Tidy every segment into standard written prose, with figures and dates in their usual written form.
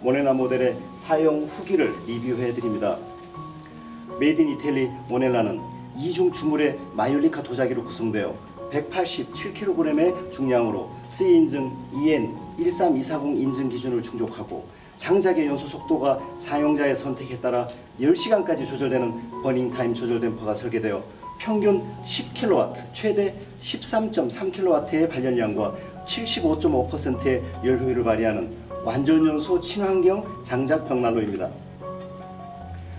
모넬라 모델의 사용 후기를 리뷰해 드립니다. 메이드 인 이탈리 모넬라는 이중 주물의 마이올리카 도자기로 구성되어 187kg의 중량으로 CE 인증 EN 13240 인증 기준을 충족하고 장작의 연소 속도가 사용자의 선택에 따라 10시간까지 조절되는 버닝타임 조절 댐퍼가 설계되어 평균 10kW, 최대 13.3kW의 발열량과 75.5%의 열효율을 발휘하는 완전연소 친환경 장작 벽난로입니다.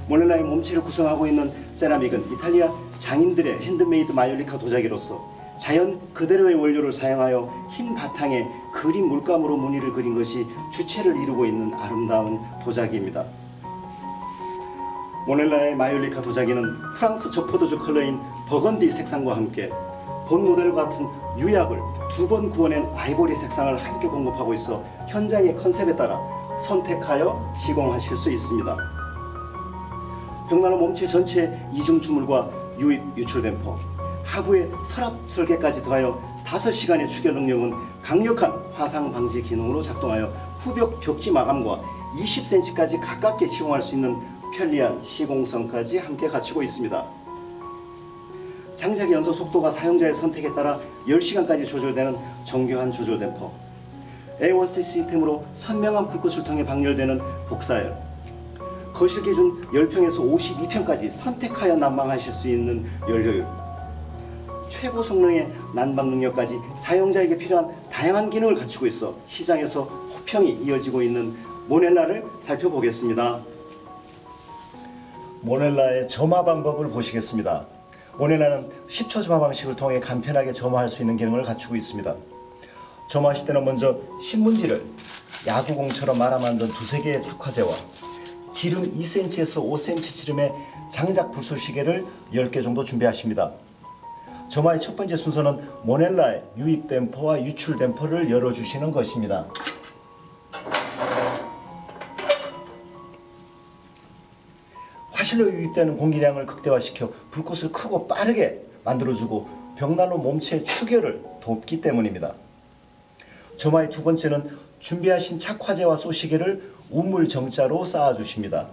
모넬라의 몸체를 구성하고 있는 세라믹은 이탈리아 장인들의 핸드메이드 마이올리카 도자기로서 자연 그대로의 원료를 사용하여 흰 바탕에 그린 물감으로 무늬를 그린 것이 주체를 이루고 있는 아름다운 도자기입니다. 모넬라의 마이올리카 도자기는 프랑스 저포도주 컬러인 버건디 색상과 함께 본 모델과 같은 유약을 2번 구워낸 아이보리 색상을 함께 공급하고 있어 현장의 컨셉에 따라 선택하여 시공하실 수 있습니다. 벽난로 몸체 전체에 이중 주물과 유입 유출 댐퍼, 하부에 서랍 설계까지 더하여 5시간의 추결 능력은 강력한 화상 방지 기능으로 작동하여 후벽 벽지 마감과 20cm까지 가깝게 시공할 수 있는 편리한 시공성까지 함께 갖추고 있습니다. 장작의 연소 속도가 사용자의 선택에 따라 10시간까지 조절되는 정교한 조절 댐퍼, A1C 시스템으로 선명한 불꽃을 통해 방열되는 복사열, 거실 기준 10평에서 52평까지 선택하여 난방하실 수 있는 열효율, 최고 성능의 난방 능력까지 사용자에게 필요한 다양한 기능을 갖추고 있어 시장에서 호평이 이어지고 있는 모넬라를 살펴보겠습니다. 모넬라의 점화 방법을 보시겠습니다. 모넬라는 10초 점화 방식을 통해 간편하게 점화할 수 있는 기능을 갖추고 있습니다. 점화하실 때는 먼저 신문지를 야구공처럼 말아 만든 2-3개의 착화제와 지름 2cm에서 5cm 지름의 장작 불쏘시개를 10개 정도 준비하십니다. 점화의 첫 번째 순서는 모넬라의 유입 댐퍼와 유출 댐퍼를 열어주시는 것입니다. 화실로 유입되는 공기량을 극대화시켜 불꽃을 크고 빠르게 만들어주고 벽난로 몸체 추결을 돕기 때문입니다. 점화의 두 번째는 준비하신 착화제와 쏘시개를 우물정자로 쌓아주십니다.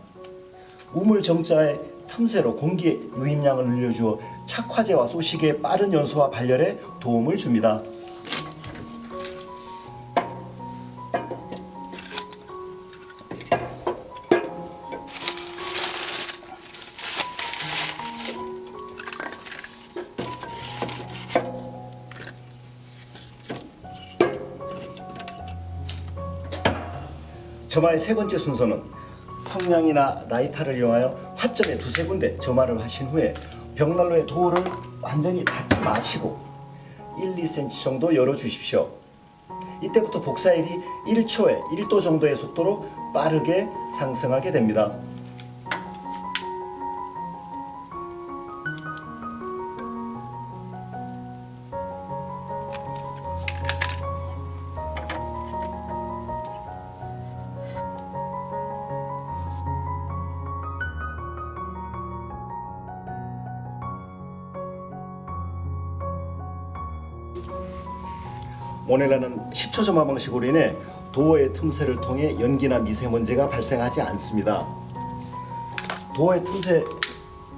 우물정자의 틈새로 공기의 유입량을 늘려주어 착화제와 쏘시개의 빠른 연소와 발열에 도움을 줍니다. 점화의 세 번째 순서는 성냥이나 라이터를 이용하여 화점에 2-3군데 점화를 하신 후에 벽난로의 도어를 완전히 닫지 마시고 1-2cm 정도 열어주십시오. 이때부터 복사율이 1초에 1도 정도의 속도로 빠르게 상승하게 됩니다. 모넬라는 10초 점화 방식으로 인해 도어의 틈새를 통해 연기나 미세먼지가 발생하지 않습니다. 도어의 틈새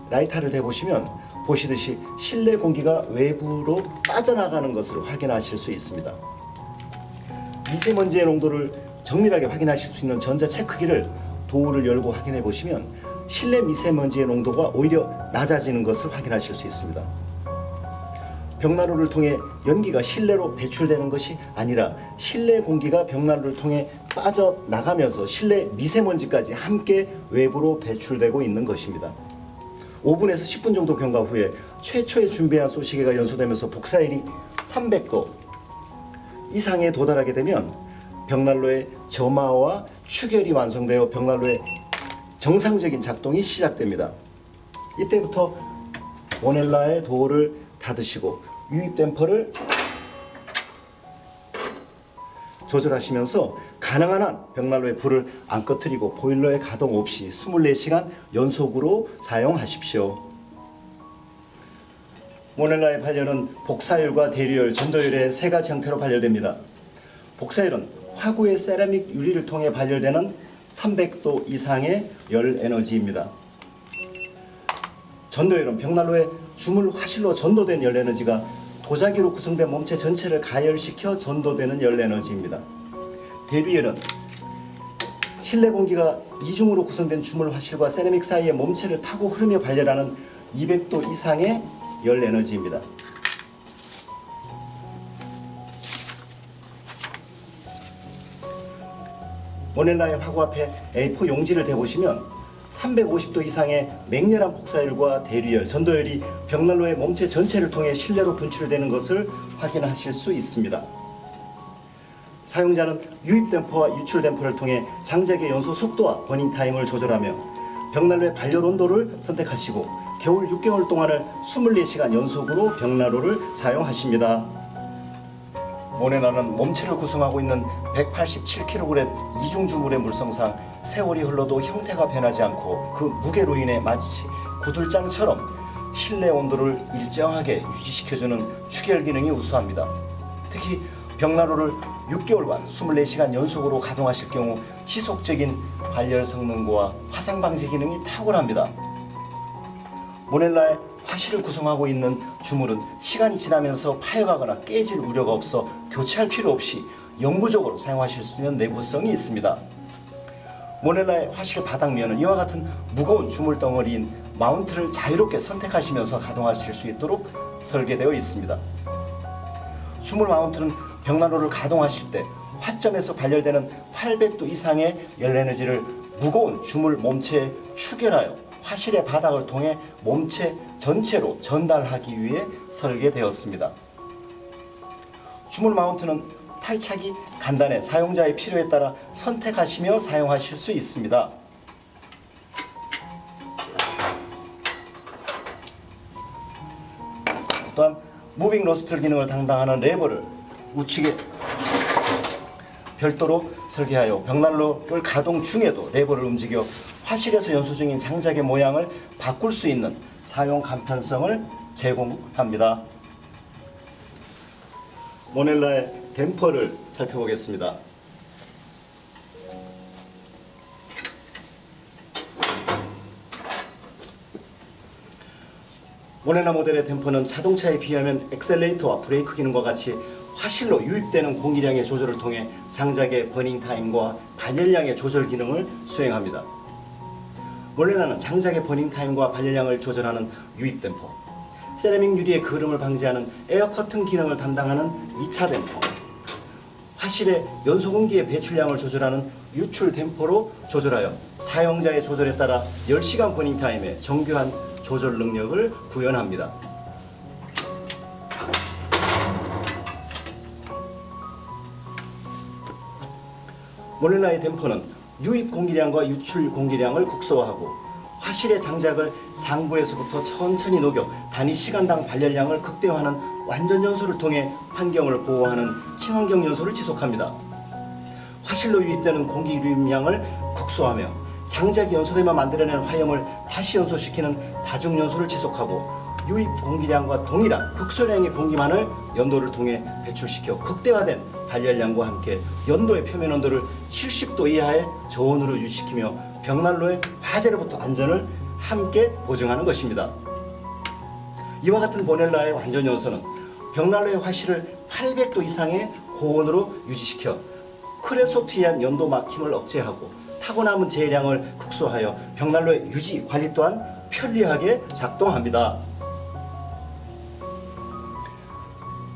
라이터를 대보시면 보시듯이 실내 공기가 외부로 빠져나가는 것을 확인하실 수 있습니다. 미세먼지의 농도를 정밀하게 확인하실 수 있는 전자 체크기를 도어를 열고 확인해 보시면 실내 미세먼지의 농도가 오히려 낮아지는 것을 확인하실 수 있습니다. 벽난로를 통해 연기가 실내로 배출되는 것이 아니라 실내 공기가 벽난로를 통해 빠져나가면서 실내 미세먼지까지 함께 외부로 배출되고 있는 것입니다. 5분에서 10분 정도 경과 후에 최초에 준비한 쏘시개가 연소되면서 복사율이 300도 이상에 도달하게 되면 벽난로의 점화와 추결이 완성되어 벽난로의 정상적인 작동이 시작됩니다. 이때부터 모넬라의 도어를 닫으시고 유입 댐퍼를 조절하시면서 가능한 한 벽난로의 불을 안 꺼뜨리고 보일러의 가동 없이 24시간 연속으로 사용하십시오. 모넬라의 발열은 복사열과 대류열, 전도열의 세 가지 형태로 발열됩니다. 복사열은 화구의 세라믹 유리를 통해 발열되는 300도 이상의 열 에너지입니다. 전도열은 벽난로에 주물 화실로 전도된 열 에너지가 도자기로 구성된 몸체 전체를 가열시켜 전도되는 열 에너지입니다. 대류열은 실내 공기가 이중으로 구성된 주물 화실과 세라믹 사이의 몸체를 타고 흐르며 발열하는 200도 이상의 열 에너지입니다. 모넬라의 화구 앞에 A4 용지를 대보시면 350도 이상의 맹렬한 폭사열과 대류열, 전도열이 벽난로의 몸체 전체를 통해 실내로 분출되는 것을 확인하실 수 있습니다. 사용자는 유입 댐퍼와 유출 댐퍼를 통해 장작의 연소 속도와 버닝 타임을 조절하며 벽난로의 발열 온도를 선택하시고 겨울 6개월 동안을 24시간 연속으로 벽난로를 사용하십니다. 모넬라는 몸체를 구성하고 있는 187kg 이중 주물의 물성상 세월이 흘러도 형태가 변하지 않고 그 무게로 인해 마치 구들장처럼 실내 온도를 일정하게 유지시켜주는 추결 기능이 우수합니다. 특히 벽난로를 6개월간 24시간 연속으로 가동하실 경우 지속적인 발열 성능과 화상 방지 기능이 탁월합니다. 모넬라의 화실을 구성하고 있는 주물은 시간이 지나면서 파열하거나 깨질 우려가 없어 교체할 필요 없이 영구적으로 사용하실 수 있는 내구성이 있습니다. 모넬라의 화실 바닥면은 이와 같은 무거운 주물 덩어리인 마운트를 자유롭게 선택하시면서 가동하실 수 있도록 설계되어 있습니다. 주물 마운트는 벽난로를 가동하실 때 화점에서 발열되는 800도 이상의 열 에너지를 무거운 주물 몸체에 추결하여 화실의 바닥을 통해 몸체 전체로 전달하기 위해 설계되었습니다. 주물 마운트는 탈착이 간단해 사용자의 필요에 따라 선택하시며 사용하실 수 있습니다. 또한 무빙 로스트 기능을 담당하는 레버를 우측에 별도로 설계하여 벽난로를 가동 중에도 레버를 움직여 화실에서 연소 중인 장작의 모양을 바꿀 수 있는 사용 간편성을 제공합니다. 모넬라의 댐퍼를 살펴보겠습니다. 모넬라 모델의 댐퍼는 자동차에 비하면 엑셀레이터와 브레이크 기능과 같이 화실로 유입되는 공기량의 조절을 통해 장작의 버닝 타임과 발열량의 조절 기능을 수행합니다. 모넬라는 장작의 버닝 타임과 발열량을 조절하는 유입 댐퍼, 세라믹 유리의 그름을 방지하는 에어 커튼 기능을 담당하는 2차 댐퍼, 화실의 연소 공기의 배출량을 조절하는 유출 댐퍼로 조절하여 사용자의 조절에 따라 10시간 버닝 타임의 정교한 조절 능력을 구현합니다. 모넬라의 댐퍼는 유입 공기량과 유출 공기량을 국소화하고 화실의 장작을 상부에서부터 천천히 녹여 단위 시간당 발열량을 극대화하는 완전 연소를 통해 환경을 보호하는 친환경 연소를 지속합니다. 화실로 유입되는 공기 유입량을 국소하며 장작이 연소되면 만들어낸 화염을 다시 연소시키는 다중 연소를 지속하고 유입 공기량과 동일한 극소량의 공기만을 연도를 통해 배출시켜 극대화된 발열량과 함께 연도의 표면 온도를 70도 이하의 저온으로 유지시키며 벽난로의 화재로부터 안전을 함께 보증하는 것입니다. 이와 같은 모넬라의 완전 연소는 벽난로의 화실을 800도 이상의 고온으로 유지시켜 크레소트이한 연도 막힘을 억제하고 타고 남은 재량을 극소하여 벽난로의 유지 관리 또한 편리하게 작동합니다.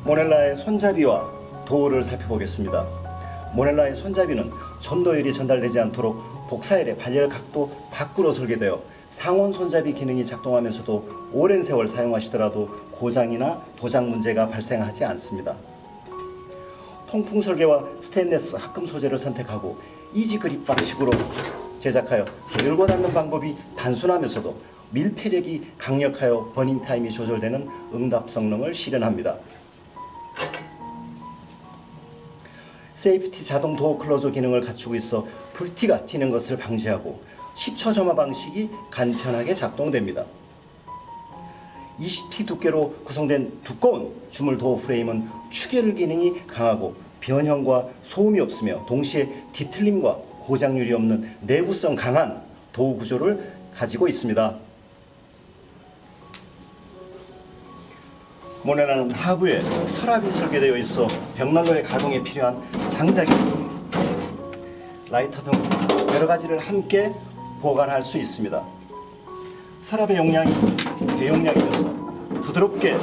모넬라의 손잡이와 도어를 살펴보겠습니다. 모넬라의 손잡이는 전도열이 전달되지 않도록 복사열의 발열 각도 밖으로 설계되어 상온 손잡이 기능이 작동하면서도 오랜 세월 사용하시더라도 고장이나 도장 문제가 발생하지 않습니다. 통풍 설계와 스테인리스 합금 소재를 선택하고 이지 그립 방식으로 제작하여 열고 닫는 방법이 단순하면서도 밀폐력이 강력하여 버닝 타임이 조절되는 응답 성능을 실현합니다. 세이프티 자동 도어 클로저 기능을 갖추고 있어 불티가 튀는 것을 방지하고 10초 점화 방식이 간편하게 작동됩니다. 20T 두께로 구성된 두꺼운 주물 도어 프레임은 추결 기능이 강하고 변형과 소음이 없으며 동시에 뒤틀림과 고장률이 없는 내구성 강한 도우 구조를 가지고 있습니다. 모넬라는 하부에 서랍이 설계되어 있어 벽난로의 가동에 필요한 장작이, 라이터 등 여러 가지를 함께 보관할 수 있습니다. 서랍의 용량이 대용량이어서 부드럽게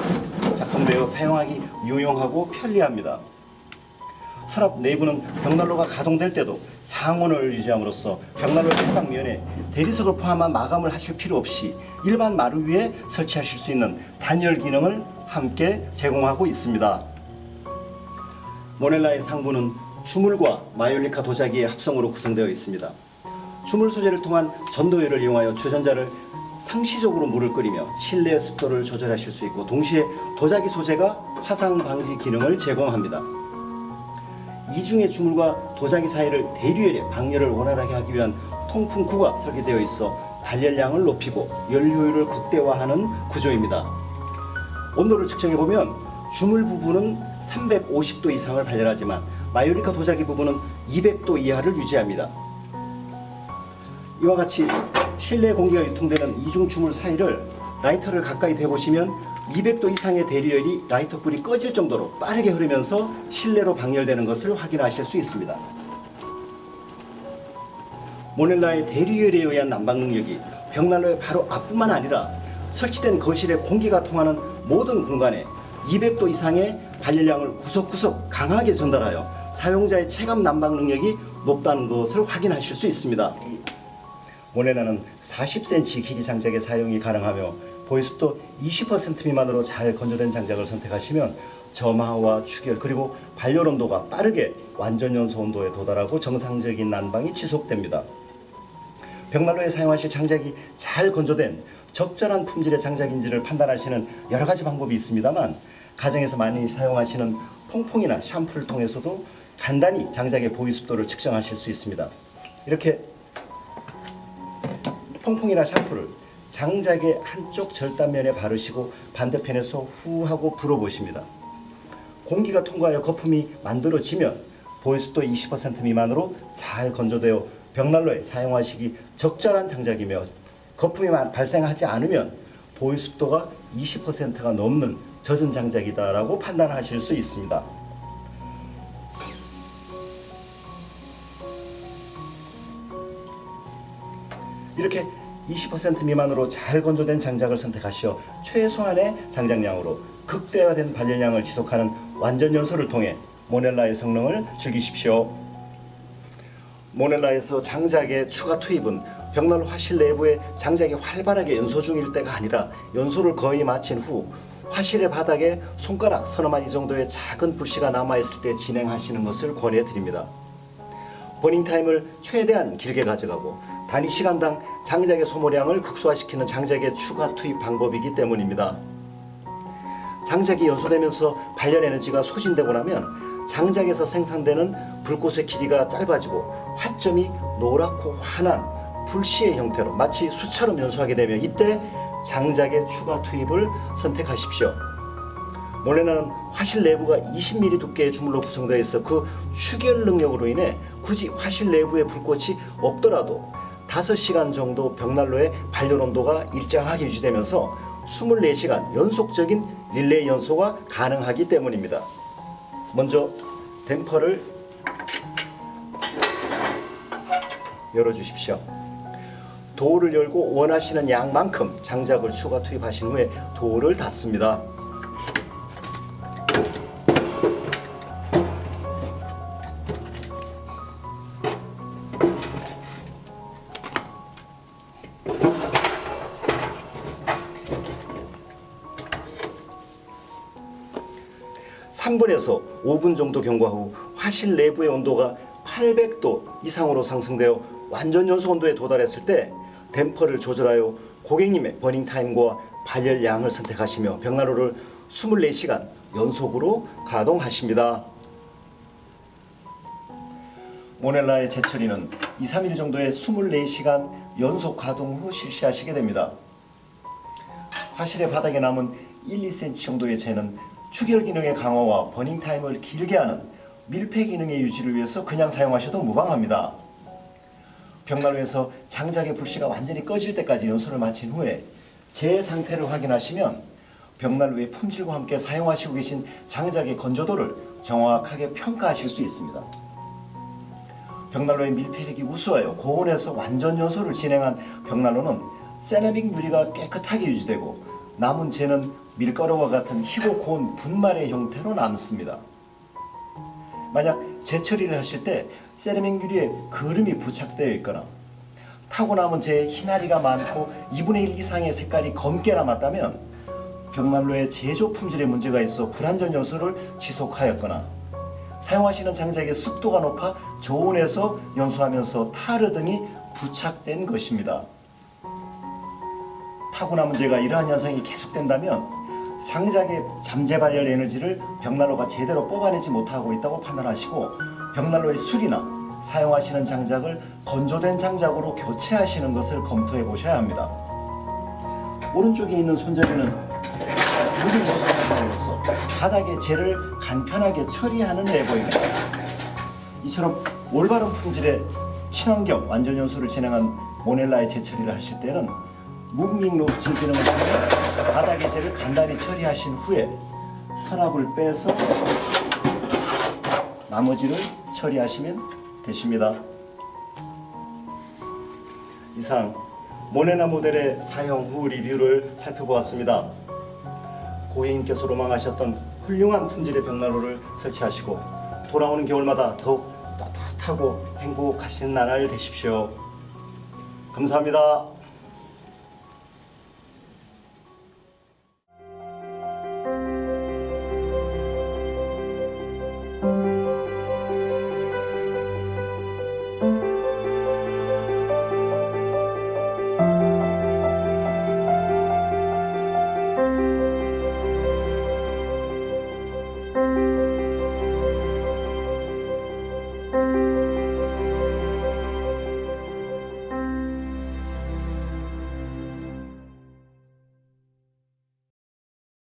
작동되어 사용하기 유용하고 편리합니다. 서랍 내부는 벽난로가 가동될 때도 상온을 유지함으로써 벽난로 해당면에 대리석을 포함한 마감을 하실 필요 없이 일반 마루 위에 설치하실 수 있는 단열 기능을 함께 제공하고 있습니다. 모넬라의 상부는 주물과 마이올리카 도자기의 합성으로 구성되어 있습니다. 주물 소재를 통한 전도율을 이용하여 주전자를 상시적으로 물을 끓이며 실내 습도를 조절하실 수 있고, 동시에 도자기 소재가 화상 방지 기능을 제공합니다. 이중의 주물과 도자기 사이를 대류열의 방열을 원활하게 하기 위한 통풍구가 설계되어 있어 발열량을 높이고 열 효율을 극대화하는 구조입니다. 온도를 측정해 보면 주물 부분은 350도 이상을 발열하지만 마이올리카 도자기 부분은 200도 이하를 유지합니다. 이와 같이 실내 공기가 유통되는 이중 주물 사이를 라이터를 가까이 대보시면 200도 이상의 대류열이 라이터 불이 꺼질 정도로 빠르게 흐르면서 실내로 방열되는 것을 확인하실 수 있습니다. 모넬라의 대류열에 의한 난방 능력이 벽난로의 바로 앞뿐만 아니라 설치된 거실에 공기가 통하는 모든 공간에 200도 이상의 발열량을 구석구석 강하게 전달하여 사용자의 체감 난방 능력이 높다는 것을 확인하실 수 있습니다. 모넬라는 40cm 길이 장작의 사용이 가능하며 보유습도 20% 미만으로 잘 건조된 장작을 선택하시면 점화와 축열 그리고 발열 온도가 빠르게 완전 연소 온도에 도달하고 정상적인 난방이 지속됩니다. 벽난로에 사용하실 장작이 잘 건조된 적절한 품질의 장작인지를 판단하시는 여러 가지 방법이 있습니다만, 가정에서 많이 사용하시는 퐁퐁이나 샴푸를 통해서도 간단히 장작의 보유습도를 측정하실 수 있습니다. 이렇게 퐁퐁이나 샴푸를 장작의 한쪽 절단면에 바르시고 반대편에서 후 하고 불어보십니다. 공기가 통과하여 거품이 만들어지면 보유습도 20% 미만으로 잘 건조되어 벽난로에 사용하시기 적절한 장작이며, 거품이 발생하지 않으면 보유습도가 20%가 넘는 젖은 장작이다라고 판단하실 수 있습니다. 이렇게 20% 미만으로 잘 건조된 장작을 선택하시어 최소한의 장작량으로 극대화된 발열량을 지속하는 완전 연소를 통해 모넬라의 성능을 즐기십시오. 모넬라에서 장작의 추가 투입은 벽난로 화실 내부에 장작이 활발하게 연소 중일 때가 아니라 연소를 거의 마친 후 화실의 바닥에 손가락 서너 마디 정도의 작은 불씨가 남아있을 때 진행하시는 것을 권해드립니다. 버닝타임을 최대한 길게 가져가고 단위 시간당 장작의 소모량을 극소화시키는 장작의 추가 투입 방법이기 때문입니다. 장작이 연소되면서 발열 에너지가 소진되고 나면 장작에서 생산되는 불꽃의 길이가 짧아지고 화점이 노랗고 환한 불씨의 형태로 마치 수처럼 연소하게 되며, 이때 장작의 추가 투입을 선택하십시오. 모넬라는 화실 내부가 20mm 두께의 주물로 구성되어 있어 그 축열 능력으로 인해 굳이 화실 내부에 불꽃이 없더라도 5시간 정도 벽난로의 발열 온도가 일정하게 유지되면서 24시간 연속적인 릴레이 연소가 가능하기 때문입니다. 먼저 댐퍼를 열어주십시오. 도어를 열고 원하시는 양만큼 장작을 추가 투입하신 후에 도어를 닫습니다. (3분에서 5분) 정도 경과 후 화실 내부의 온도가 800도 이상으로 상승되어 완전 연소 온도에 도달했을 때 댐퍼를 조절하여 고객님의 버닝타임과 발열량을 선택하시며 벽난로를 24시간 연속으로 가동하십니다. 모넬라의 재처리는 2-3일 정도의 24시간 연속 가동 후 실시하시게 됩니다. 화실의 바닥에 남은 1-2cm 정도의 재는 축열 기능의 강화와 버닝타임을 길게 하는 밀폐 기능의 유지를 위해서 그냥 사용하셔도 무방합니다. 벽난로에서 장작의 불씨가 완전히 꺼질 때까지 연소를 마친 후에 재 상태를 확인하시면 벽난로의 품질과 함께 사용하시고 계신 장작의 건조도를 정확하게 평가하실 수 있습니다. 벽난로의 밀폐력이 우수하여 고온에서 완전 연소를 진행한 벽난로는 세라믹 유리가 깨끗하게 유지되고 남은 재는 밀가루와 같은 희고 고운 분말의 형태로 남습니다. 만약 재처리를 하실 때 세라믹 유리에 거름이 부착되어 있거나 타고 남은 재에 희나리가 많고 2분의 1 이상의 색깔이 검게 남았다면 벽난로의 제조 품질에 문제가 있어 불완전 연소를 지속하였거나 사용하시는 장작의 습도가 높아 저온에서 연소하면서 타르 등이 부착된 것입니다. 타고 남은 재가 이러한 현상이 계속된다면 장작의 잠재 발열 에너지를 벽난로가 제대로 뽑아내지 못하고 있다고 판단하시고 벽난로의 수리나 사용하시는 장작을 건조된 장작으로 교체하시는 것을 검토해 보셔야 합니다. 오른쪽에 있는 손잡이는 유리 모서리로서 바닥의 재를 간편하게 처리하는 레버입니다. 이처럼 올바른 품질의 친환경 완전 연소를 진행한 모넬라의 재처리를 하실 때는 무빙 로스팅 기능을 통해 바닥의 재를 간단히 처리하신 후에 서랍을 빼서 나머지를 처리하시면 되십니다. 이상 모넬라 모델의 사용 후 리뷰를 살펴보았습니다. 고객님께서 로망하셨던 훌륭한 품질의 벽난로를 설치하시고 돌아오는 겨울마다 더욱 따뜻하고 행복하신 나날 되십시오. 감사합니다.